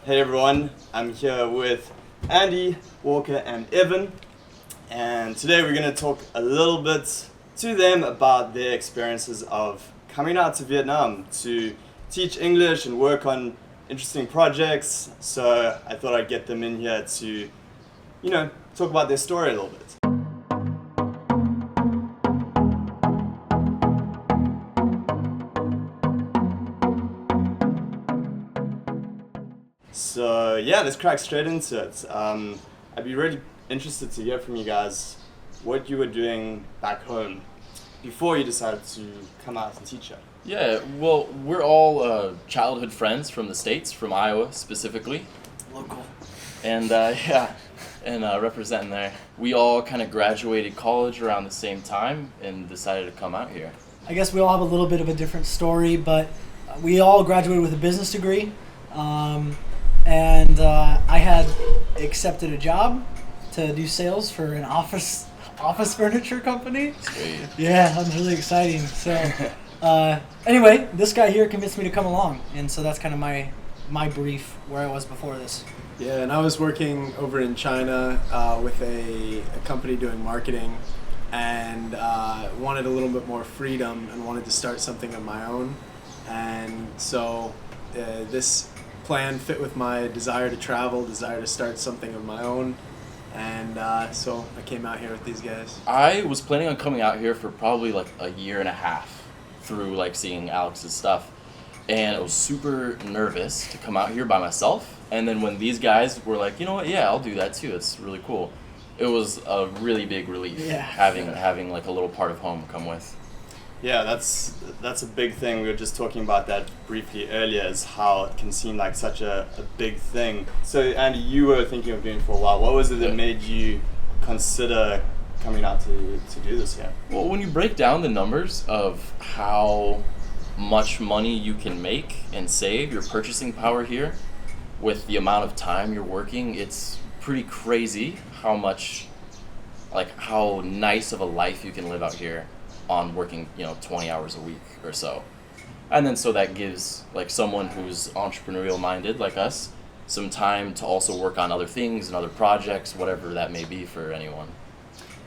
Hey everyone, I'm here with Andy, Walker and Evan, and today we're going to talk a little bit to them about their experiences of coming out to Vietnam to teach English and work on interesting projects. So I thought I'd get them in here to, talk about their story a little bit. So yeah, let's crack straight into it. I'd be really interested to hear from you guys what you were doing back home before you decided to come out and teach it. Yeah, well, we're all childhood friends from the States, from Iowa specifically. Local. And representing there. We all kind of graduated college around the same time and decided to come out here. I guess we all have a little bit of a different story, but we all graduated with a business degree. And I had accepted a job to do sales for an office furniture company. Sweet. Yeah, that was really exciting. So anyway, this guy here convinced me to come along, and so that's kind of my brief where I was before this. Yeah, and I was working over in China with a company doing marketing, and wanted a little bit more freedom and wanted to start something of my own. And so this plan fit with my desire to travel, desire to start something of my own, and so I came out here with these guys. I was planning on coming out here for probably like a year and a half through like seeing Alex's stuff, and I was super nervous to come out here by myself. And then when these guys were like, you know what, yeah, I'll do that too, it's really cool, it was a really big relief. Yeah. having like a little part of home come with. Yeah, that's a big thing. We were just talking about that briefly earlier, is how it can seem like such a big thing. So Andy, you were thinking of doing it for a while. What was it that made you consider coming out to do this here? Well, when you break down the numbers of how much money you can make and save, your purchasing power here, with the amount of time you're working, it's pretty crazy how nice of a life you can live out here on working, 20 hours a week or so. And then so that gives like someone who's entrepreneurial minded like us some time to also work on other things and other projects, whatever that may be for anyone.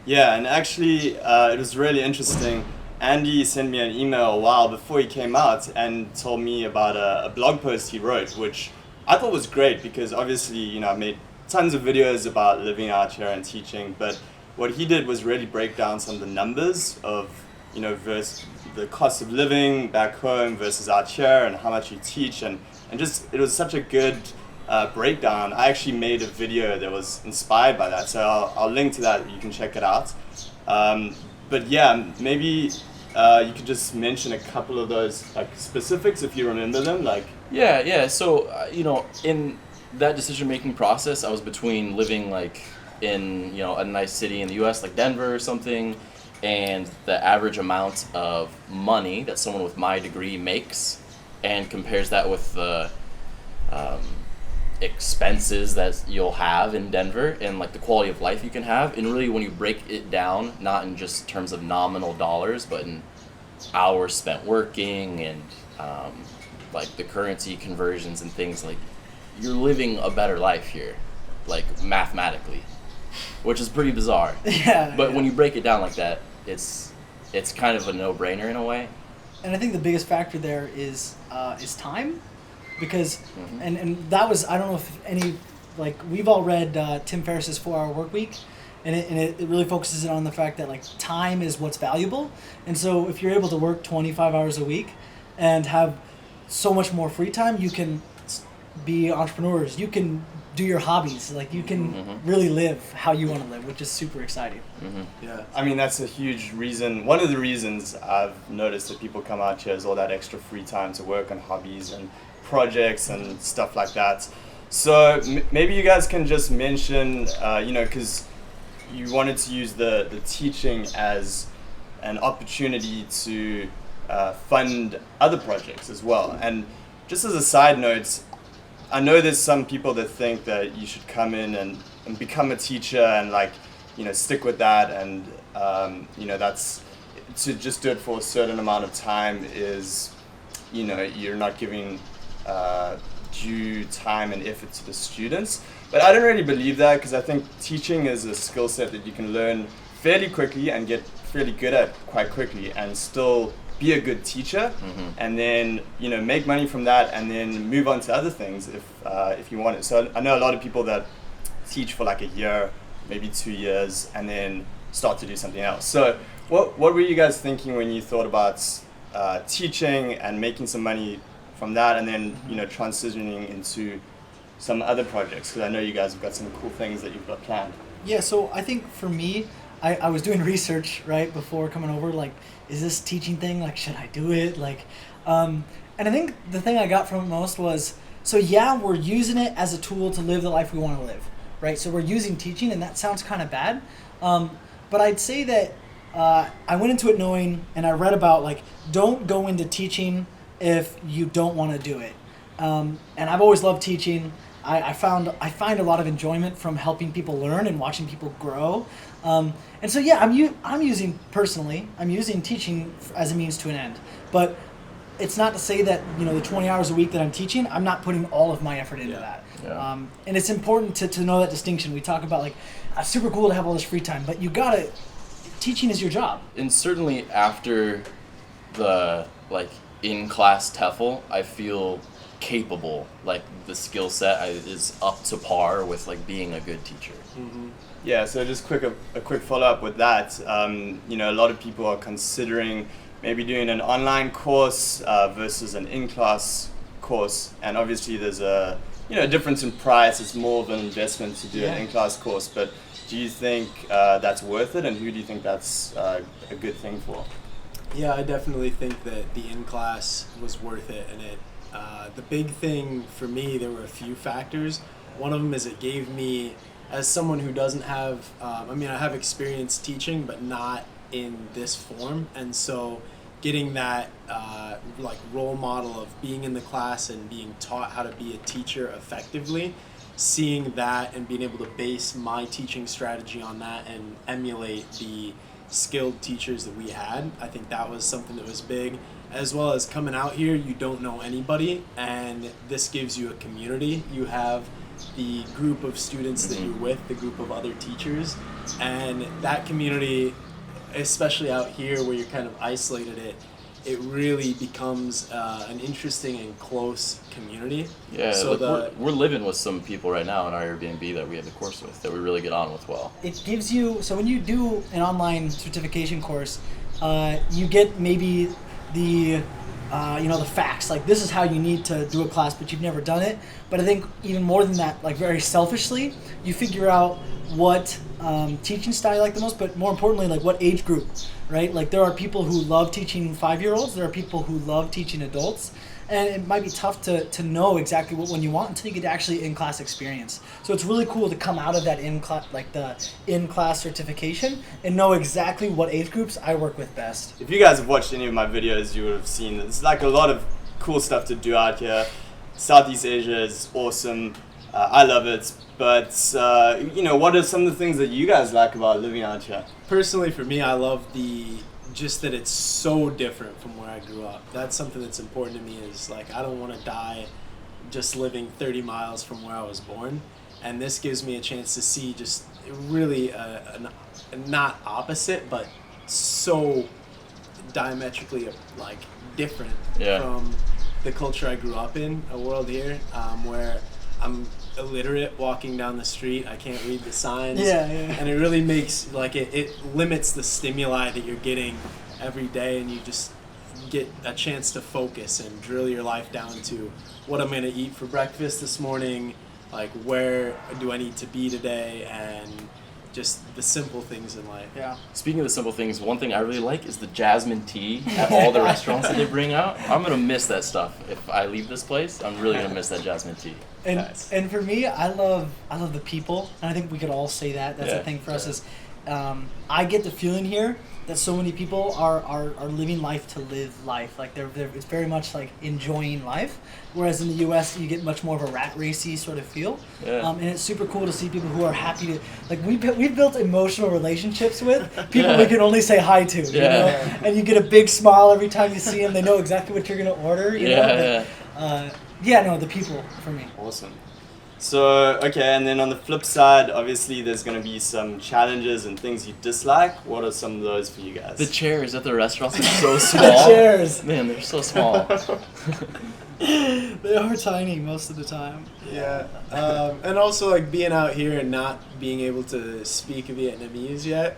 Yeah, and actually it was really interesting. Andy sent me an email a while before he came out and told me about a blog post he wrote, which I thought was great because obviously, I made tons of videos about living out here and teaching, but what he did was really break down some of the numbers of, versus the cost of living back home versus out here and how much you teach, and just, it was such a good breakdown. I actually made a video that was inspired by that, so I'll link to that, you can check it out. But yeah, maybe you could just mention a couple of those like specifics if you remember them. Yeah. So, in that decision-making process, I was between living like in, a nice city in the U.S. like Denver or something, and the average amount of money that someone with my degree makes, and compares that with the expenses that you'll have in Denver and like the quality of life you can have. And really, when you break it down, not in just terms of nominal dollars, but in hours spent working and like the currency conversions and things, like you're living a better life here, like mathematically, which is pretty bizarre. Yeah. But when you break it down like that, it's kind of a no-brainer in a way. And I think the biggest factor there is time, because and that was, I don't know if any, like, we've all read Tim Ferriss's 4-Hour Workweek, and it really focuses on the fact that like time is what's valuable. And so if you're able to work 25 hours a week and have so much more free time, you can be entrepreneurs, you can do your hobbies, like you can really live how you want to live, which is super exciting. Yeah, I mean, that's a huge reason. One of the reasons I've noticed that people come out here is all that extra free time to work on hobbies and projects and stuff like that. So maybe you guys can just mention, because you wanted to use the teaching as an opportunity to fund other projects as well. And just as a side note, I know there's some people that think that you should come in and become a teacher and stick with that, and that's to just do it for a certain amount of time is, you're not giving due time and effort to the students. But I don't really believe that, because I think teaching is a skill set that you can learn fairly quickly and get fairly good at quite quickly, and still be a good teacher, and then make money from that, and then move on to other things if you want it. So I know a lot of people that teach for like a year, maybe 2 years, and then start to do something else. So what were you guys thinking when you thought about teaching and making some money from that, and then transitioning into some other projects? Because I know you guys have got some cool things that you've got planned. Yeah, so I think for me, I was doing research right before coming over, like, is this teaching thing, like, should I do it, like, and I think the thing I got from it most was, so yeah, we're using it as a tool to live the life we want to live, right? So we're using teaching, and that sounds kind of bad, but I'd say that I went into it knowing, and I read about, like, don't go into teaching if you don't want to do it, and I've always loved teaching. I find a lot of enjoyment from helping people learn and watching people grow, and so yeah, I'm using teaching as a means to an end. But it's not to say that the 20 hours a week that I'm teaching, I'm not putting all of my effort into that. Yeah. And it's important to know that distinction. We talk about, like, it's super cool to have all this free time, but teaching is your job. And certainly after the in-class TEFL, I feel capable, like the skill set is up to par with like being a good teacher. Yeah, so just a quick follow-up with that. A lot of people are considering maybe doing an online course versus an in-class course, and obviously there's a difference in price. It's more of an investment to do an in-class course, but do you think that's worth it, and who do you think that's a good thing for? Yeah, I definitely think that the in-class was worth it, and the big thing for me, there were a few factors. One of them is it gave me, as someone who doesn't have, I have experience teaching, but not in this form, and so getting that role model of being in the class and being taught how to be a teacher effectively, seeing that and being able to base my teaching strategy on that and emulate the skilled teachers that we had, I think that was something that was big. As well as coming out here, you don't know anybody, and this gives you a community. You have the group of students that you're with, the group of other teachers, and that community, especially out here where you're kind of isolated, it really becomes an interesting and close community. Yeah, so we're living with some people right now in our Airbnb that we have the course with, that we really get on with well. It gives you, so when you do an online certification course, you get maybe the facts, like this is how you need to do a class, but you've never done it. But I think even more than that, like very selfishly, you figure out what teaching style you like the most, but more importantly, like what age group, right? Like there are people who love teaching 5-year-olds, there are people who love teaching adults, and it might be tough to know exactly what one you want until you get actually in-class experience. So it's really cool to come out of that in-class certification and know exactly what age groups I work with best. If you guys have watched any of my videos, you would have seen there's like a lot of cool stuff to do out here. Southeast Asia is awesome. I love it. But, what are some of the things that you guys like about living out here? Personally, for me, I love just that it's so different from where I grew up. That's something that's important to me, is like I don't want to die just living 30 miles from where I was born, and this gives me a chance to see just really not opposite, but so diametrically like different from the culture I grew up in, a world here where I'm illiterate walking down the street. I can't read the signs. And it really makes it limits the stimuli that you're getting every day, and you just get a chance to focus and drill your life down to what I'm going to eat for breakfast this morning, like where do I need to be today, and just the simple things in life. Yeah. Speaking of the simple things, one thing I really like is the jasmine tea at all the restaurants that they bring out. I'm going to miss that stuff. If I leave this place, I'm really going to miss that jasmine tea. And for me, I love the people, and I think we could all say that. That's the thing for us is I get the feeling here that so many people are living life to live life. Like it's very much like enjoying life, whereas in the U.S. you get much more of a rat racy sort of feel. And it's super cool to see people who are happy to, like we've built emotional relationships with people we can only say hi to. You know? And you get a big smile every time you see them. They know exactly what you're gonna order. You know? Yeah, no, the people for me. Awesome. So, okay, and then on the flip side, obviously there's going to be some challenges and things you dislike. What are some of those for you guys? The chairs at the restaurants are so The small. chairs. Man, they're so small. They are tiny most of the time. Yeah, and also like being out here and not being able to speak Vietnamese yet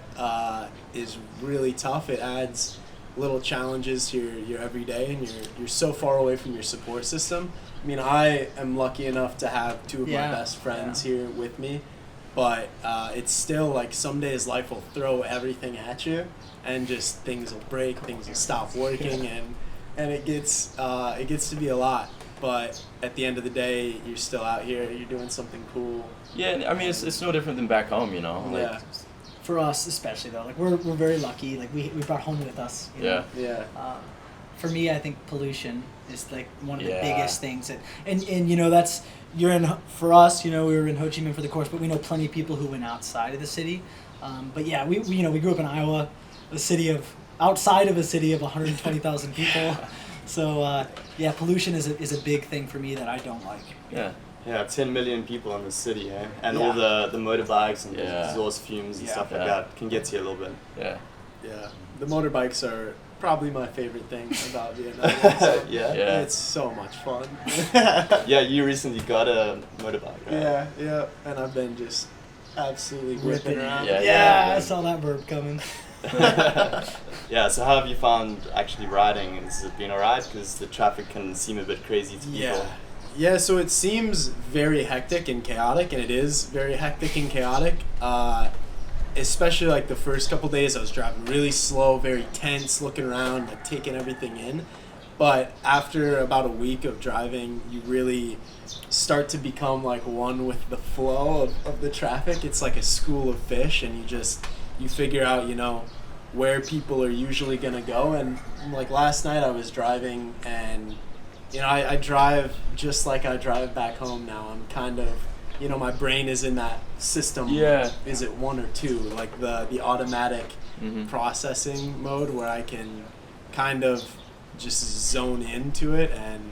is really tough. It adds little challenges to your everyday, and you're so far away from your support system. I mean, I am lucky enough to have two of my best friends here with me, but it's still like some days life will throw everything at you, and just things will break, things will stop working, and it gets to be a lot. But at the end of the day, you're still out here. You're doing something cool. Yeah, I mean, it's no different than back home, you know? Like, Yeah. For us, especially though, like we're very lucky. Like we brought home with us. You know? Yeah. Yeah. For me, I think pollution is like one of the Yeah. biggest things. And you know, that's for us. You know, we were in Ho Chi Minh for the course, but we know plenty of people who went outside of the city. But yeah, we you know, we grew up in Iowa, outside of a city of 120,000 people. So yeah, pollution is a big thing for me that I don't like. Yeah. Yeah, 10 million people in the city, eh? And Yeah. all the motorbikes and the Yeah. exhaust fumes and stuff like Yeah. that can get to you a little bit. Yeah. Yeah. The motorbikes are probably my favorite thing about Vietnam. So Yeah? Yeah. It's so much fun. Yeah, you recently got a motorbike, right? Yeah. And I've been just absolutely Ripping whipping around. Yeah. Yeah, I saw that bird coming. Yeah, so how have you found actually riding? Has it been alright? Because the traffic can seem a bit crazy to people. Yeah, so it seems very hectic and chaotic, and it is very hectic and chaotic. Especially like the first couple days, I was driving really slow, very tense, looking around, like taking everything in. But after about a week of driving, you really start to become like one with the flow of the traffic. It's like a school of fish, and you figure out, you know, where people are usually gonna go. And like last night, I was driving, and you know, I drive just like I drive back home now. I'm kind of, you know, my brain is in that system. Yeah. Is it 1 or 2? Like the automatic Mhm. processing mode where I can kind of just zone into it, and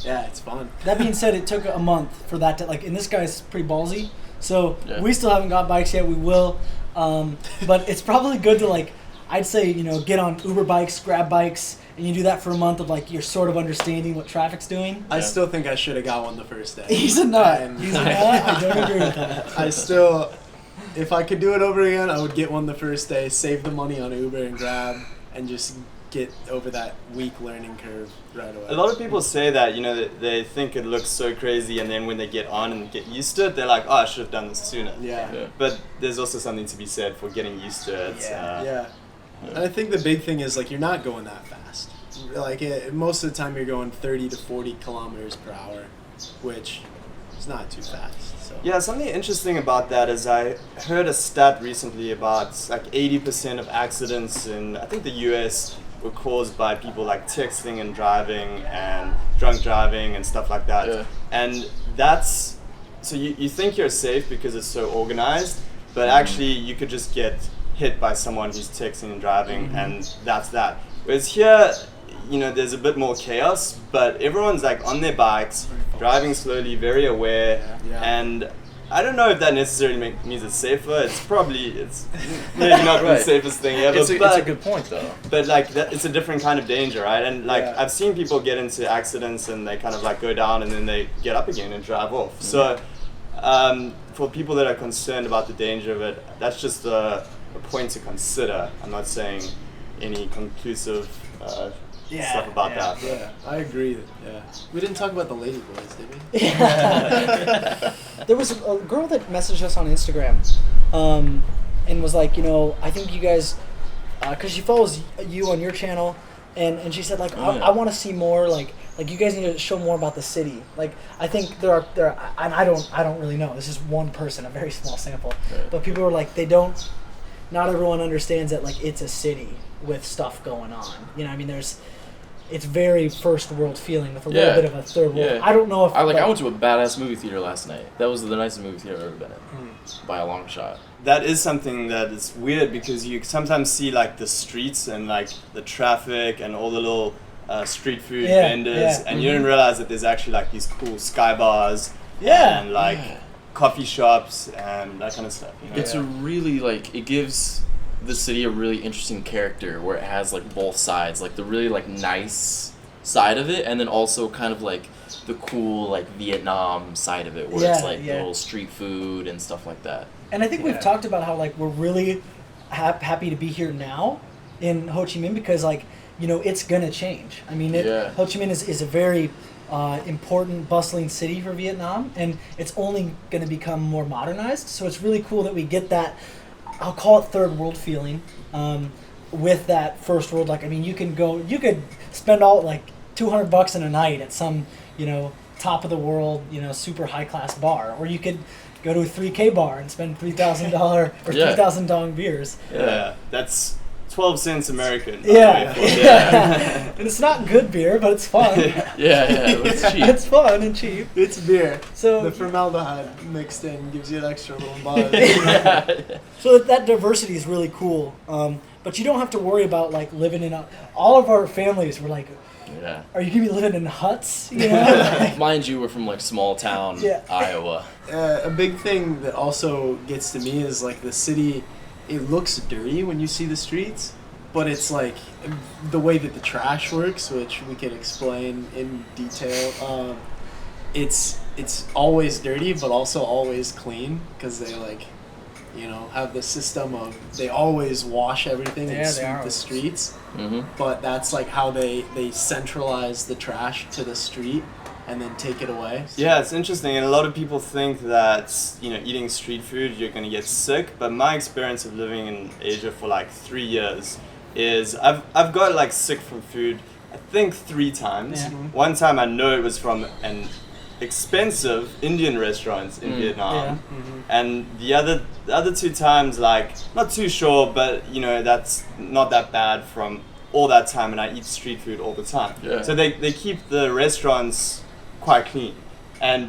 yeah, it's fun. That being said, it took a month for that to and this guy's pretty ballsy. So Yeah. we still haven't got bikes yet. We will, but it's probably good to I'd say, you know, get on Uber bikes, Grab bikes, and you do that for a month of you're sort of understanding what traffic's doing. I Yeah. still think I should have got one the first day. He's a nut. And He's a nut. I don't agree with that. If I could do it over again, I would get one the first day, save the money on Uber and Grab, and just get over that week learning curve right away. A lot of people say that, you know, they think it looks so crazy, and then when they get on and get used to it, they're like, oh, I should have done this sooner. Yeah. Yeah. But there's also something to be said for getting used to it. Yeah. And I think the big thing is you're not going that fast. Most of the time you're going 30 to 40 kilometers per hour, which is not too fast. So Yeah, something interesting about that is I heard a stat recently about 80% of accidents in, I think, the US were caused by people texting and driving and drunk driving and stuff like that. Yeah. And that's, so you think you're safe because it's so organized, but actually you could just get hit by someone who's texting and driving, and that's that. Whereas here, you know, there's a bit more chaos, but everyone's on their bikes, driving slowly, very aware, Yeah. and I don't know if that necessarily means it's safer. It's maybe not the Right. safest thing ever, It's a but good point, though. it's a different kind of danger, right? And Yeah. I've seen people get into accidents and they kind of go down and then they get up again and drive off. So for people that are concerned about the danger of it, that's just a point to consider. I'm not saying any conclusive stuff about that. Yeah, I agree. Yeah. We didn't talk about the lady boys, did we? There was a girl that messaged us on Instagram, and was like, you know, I think you guys, because she follows you on your channel, and she said I want to see more like you guys need to show more about the city. I think there are and I don't really know. This is one person, a very small sample, Right. but people were not everyone understands that it's a city with stuff going on. You know, I mean, it's very first world feeling with a little Yeah. bit of a third world. Yeah. I don't know if I went to a badass movie theater last night. That was the nicest movie theater I've ever been in, by a long shot. That is something that is weird because you sometimes see the streets and the traffic and all the little street food Yeah, vendors, yeah. and you don't realize that there's actually like these cool sky bars Yeah. and like coffee shops and that kind of stuff. You know? It's a really like it gives the city a really interesting character where it has like both sides, like the really like nice side of it, and then also kind of like the cool like Vietnam side of it, where it's Yeah, like yeah. little street food and stuff like that. And I think we've Yeah. talked about how like we're really happy to be here now in Ho Chi Minh because like it's gonna change. I mean, Yeah. Ho Chi Minh is a very important, bustling city for Vietnam, and it's only gonna become more modernized. So it's really cool that we get that. I'll call it third world feeling with that first world. Like I mean, you could spend all like $200 in a night at some top of the world super high class bar, or you could go to a 3K bar and spend $3,000 or Yeah. 3,000 dong beers. Yeah, that's 12 cents American. Yeah. Yeah. And it's not good beer, but it's fun. Yeah, it's cheap. It's fun and cheap. It's beer. So The formaldehyde mixed in gives you an extra little buzz. So that diversity is really cool. But you don't have to worry about like living in all of our families were like, Yeah. are you gonna be living in huts? Like, Mind you, we're from like small town Yeah. Iowa. A big thing that also gets to me is like the city, it looks dirty when you see the streets, but it's like the way that the trash works, which we could explain in detail. It's always dirty, but also always clean because they like, have the system of they always wash everything Yeah, and they sweep are. the streets. Mm-hmm. But that's like how they centralize the trash to the street and then take it away. Yeah, it's interesting, and a lot of people think that eating street food you're gonna get sick. But my experience of living in Asia for like 3 years is I've got like sick from food I think 3 times. Yeah. One time I know it was from an expensive Indian restaurant in Vietnam, Yeah. and the other 2 times like not too sure, but that's not that bad from all that time, and I eat street food all the time. Yeah. So they keep the restaurants quite clean,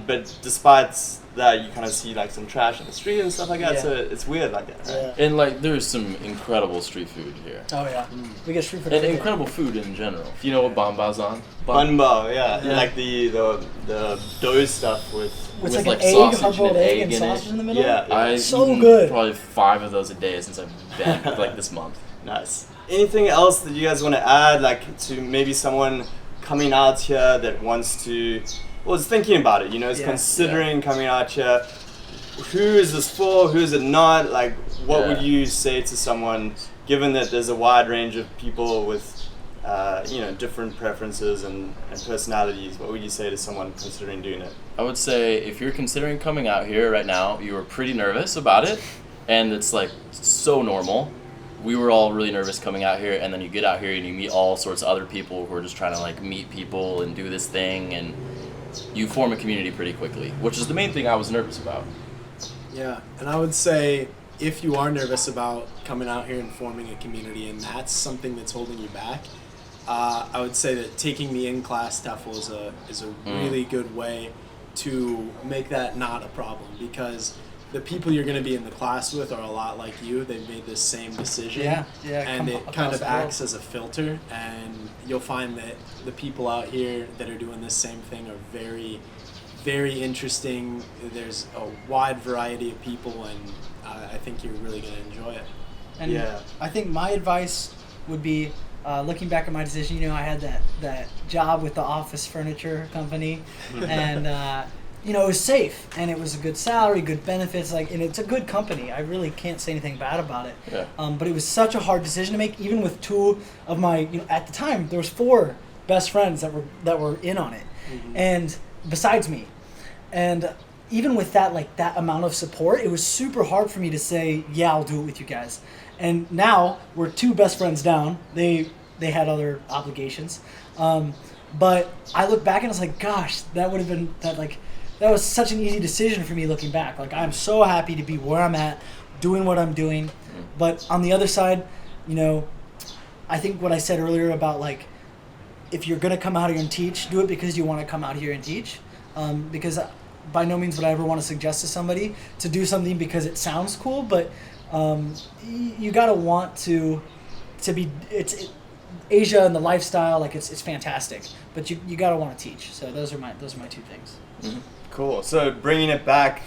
but despite that you kind of see like some trash in the street and stuff like that. Yeah. So it's weird like that, right? Yeah. And like there's some incredible street food here. Oh yeah. We get street food. And every day. incredible food in general. You know what bam bazan? Bun bao, yeah. Yeah. Like the dough stuff with With with like like an egg, sausage hard-boiled and an egg, egg and in it. sausage in the middle. yeah. I So eaten good. Probably 5 of those a day since I've been like this month. Nice. Anything else that you guys want to add, like to maybe someone coming out here that wants to, well, is thinking about it, is Yeah. considering coming out here? Who is this for? Who is it not? Like, what Yeah. would you say to someone, given that there's a wide range of people with, different preferences and personalities? What would you say to someone considering doing it? I would say if you're considering coming out here right now, you are pretty nervous about it, and it's like so normal. We were all really nervous coming out here, and then you get out here and you meet all sorts of other people who are just trying to like meet people and do this thing, and you form a community pretty quickly, which is the main thing I was nervous about. Yeah, and I would say if you are nervous about coming out here and forming a community, and that's something that's holding you back, I would say that taking the in-class TEFL is a really good way to make that not a problem, because the people you're going to be in the class with are a lot like you. They've made this same decision, Yeah, and it kind across of the world. acts as a filter, and you'll find that the people out here that are doing this same thing are very, very interesting. There's a wide variety of people, and I think you're really going to enjoy it. And Yeah. I think my advice would be, looking back at my decision, I had that job with the office furniture company, and it was safe, and it was a good salary, good benefits, and it's a good company. I really can't say anything bad about it. Yeah. But it was such a hard decision to make, even with 2 of my, at the time, there was 4 best friends that were in on it, and besides me. And even with that, that amount of support, it was super hard for me to say, yeah, I'll do it with you guys. And now we're 2 best friends down. They had other obligations. But I look back and I was like, gosh, that would have been that was such an easy decision for me looking back. I'm so happy to be where I'm at, doing what I'm doing. But on the other side, I think what I said earlier about if you're going to come out here and teach, do it because you want to come out here and teach. Because by no means would I ever want to suggest to somebody to do something because it sounds cool, but you got to want to be, Asia and the lifestyle, like it's fantastic. But you gotta want to teach. So those are my 2 things. Mm-hmm. Cool. So bringing it back,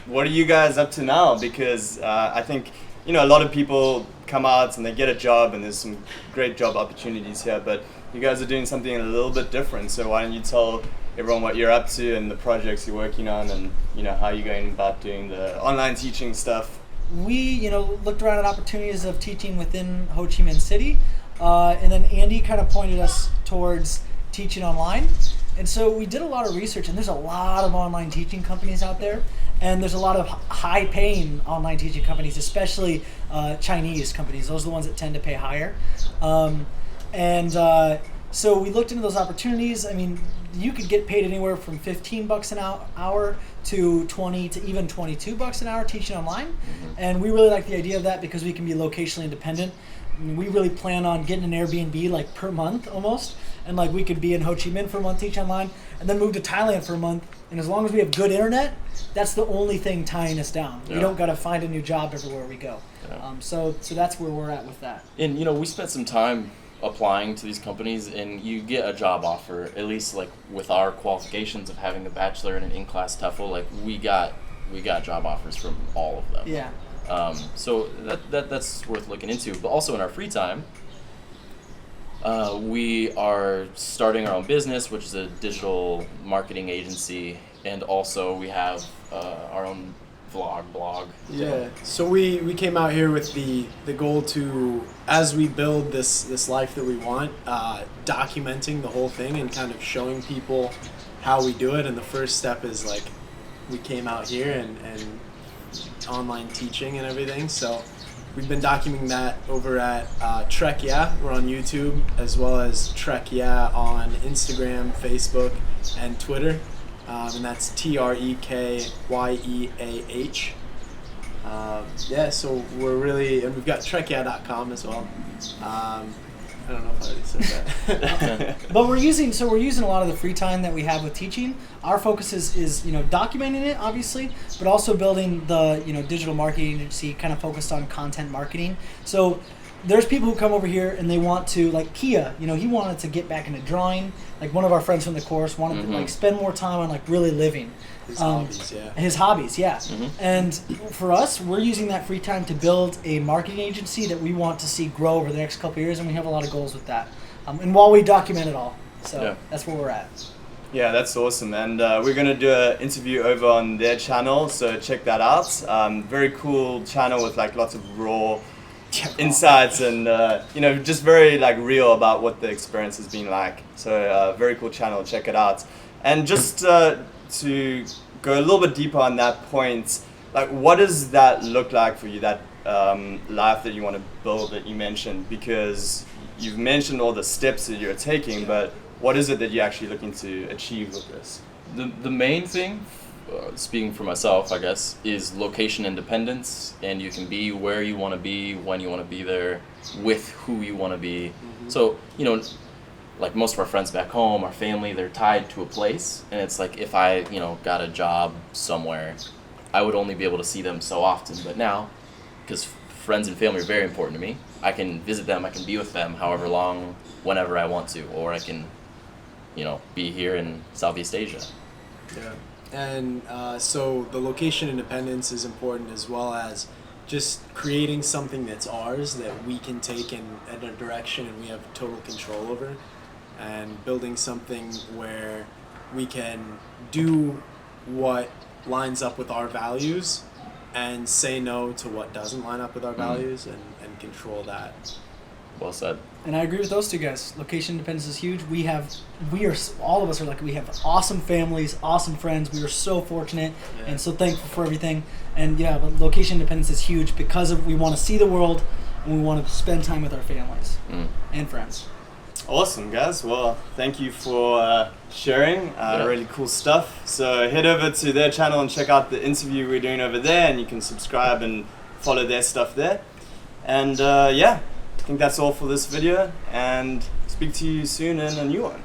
what are you guys up to now? Because I think, you know, a lot of people come out and they get a job, and there's some great job opportunities here, but you guys are doing something a little bit different. So why don't you tell everyone what you're up to and the projects you're working on, and, you know, how you're going about doing the online teaching stuff? We, you know, looked around at opportunities of teaching within Ho Chi Minh City, and then Andy kind of pointed us towards teaching online. And so we did a lot of research, and there's a lot of online teaching companies out there, and there's a lot of high-paying online teaching companies, especially Chinese companies. Those are the ones that tend to pay higher. So we looked into those opportunities. I mean, you could get paid anywhere from $15 an hour to 20 to even $22 an hour teaching online. Mm-hmm. And we really like the idea of that because we can be locationally independent. I mean, we really plan on getting an Airbnb like per month almost. And like we could be in Ho Chi Minh for a month, teach online, and then move to Thailand for a month. And as long as we have good internet, that's the only thing tying us down. Yeah. We don't got to find a new job everywhere we go. Yeah. So that's where we're at with that. And, you know, we spent some time applying to these companies, and you get a job offer, at least like with our qualifications of having a bachelor and an in-class TEFL, like we got job offers from all of them. Yeah. So that's worth looking into. But also in our free time, we are starting our own business, which is a digital marketing agency, and also we have our own blog. Yeah. So we came out here with the goal to, as we build this life that we want, documenting the whole thing and kind of showing people how we do it. And the first step is like we came out here and online teaching and everything. So we've been documenting that over at Trek Yeah. We're on YouTube, as well as Trek Yeah on Instagram, Facebook, and Twitter. And that's TrekYeah. Yeah, so we're really, and we've got trekyeah.com as well. I don't know if I already said that. But we're using a lot of the free time that we have with teaching. Our focus is you know, documenting it obviously, but also building the, you know, digital marketing agency, kind of focused on content marketing. So there's people who come over here and they want to, like Kia, you know, he wanted to get back into drawing. Like one of our friends from the course wanted to like spend more time on like really living. His hobbies, yeah. His hobbies, yeah. And for us, we're using that free time to build a marketing agency that we want to see grow over the next couple of years, and we have a lot of goals with that. And while we document it all, so that's where we're at. Yeah, that's awesome. And we're going to do an interview over on their channel, so check that out. Very cool channel with like lots of raw insights and you know, just very like real about what the experience has been like. So very cool channel, check it out. And just to go a little bit deeper on that point, like what does that look like for you, that life that you want to build that you mentioned? Because you've mentioned all the steps that you're taking, but what is it that you're actually looking to achieve with this? The main thing, speaking for myself, I guess, is location independence, and you can be where you want to be, when you want to be there, with who you want to be. So, you know, like most of our friends back home, our family, they're tied to a place, and it's like if I, you know, got a job somewhere, I would only be able to see them so often. But now, because friends and family are very important to me, I can visit them, I can be with them however long, whenever I want to, or I can, you know, be here in Southeast Asia. Yeah. And so the location independence is important, as well as just creating something that's ours that we can take in a direction and we have total control over, and building something where we can do what lines up with our values and say no to what doesn't line up with our values, and control that. Well said. And I agree with those two guys. Location independence is huge. All of us are like, we have awesome families, awesome friends. We are so fortunate and so thankful for everything. And yeah, but location independence is huge because we want to see the world and we want to spend time with our families and friends. Awesome, guys. Well, thank you for sharing. Really cool stuff. So head over to their channel and check out the interview we're doing over there, and you can subscribe and follow their stuff there. And yeah, I think that's all for this video, and speak to you soon in a new one.